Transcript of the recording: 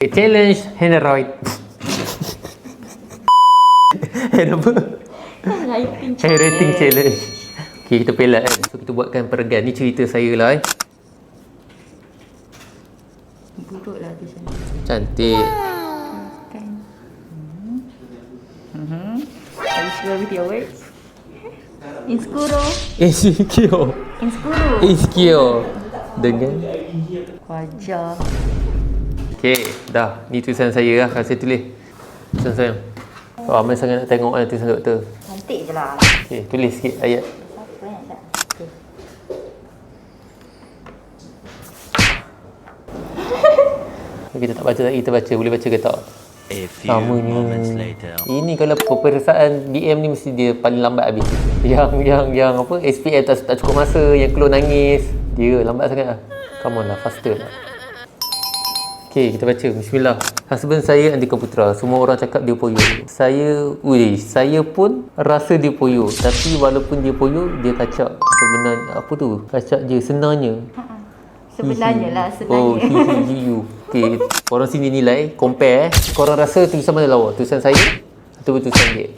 Challenge Henroid. Hand apa? Handwriting challenge. Okay, kita pelat kan. So kita buatkan peregan. Ni cerita saya lah Buruk lah tu sana. Cantik. Kan. Are you sure with your words? Insecure. Insecure. Insecure. Dengan Wajah. okay, dah. Ni tulisan saya lah. Kalau saya tulis tulisan saya. Oh, ramai sangat nak tengok kan tulisan doktor. Cantik je lah. Okay, tulis sikit ayat. Siapa yang tak? Okay. Kita tak baca lagi, kita baca. Boleh baca ke tak? A few moments later. Ini kalau peperiksaan DM ni mesti dia paling lambat habis. Yang apa SPM tak cukup masa, yang keluar nangis, dia lambat sangat lah. Come on lah, faster lah. Okay, kita baca. Bismillah. Husband saya Andika Putra. Semua orang cakap dia poyo. Saya pun rasa dia poyo. Tapi walaupun dia poyo, dia kacak. Sebenarnya apa tu? Kacak je senangnya. Sebenarnya lah, Oh, sebenarnya. you. Okay, korang sini nilai, compare. Korang rasa tulisan mana lawa? Tulisan saya atau tulisan dia?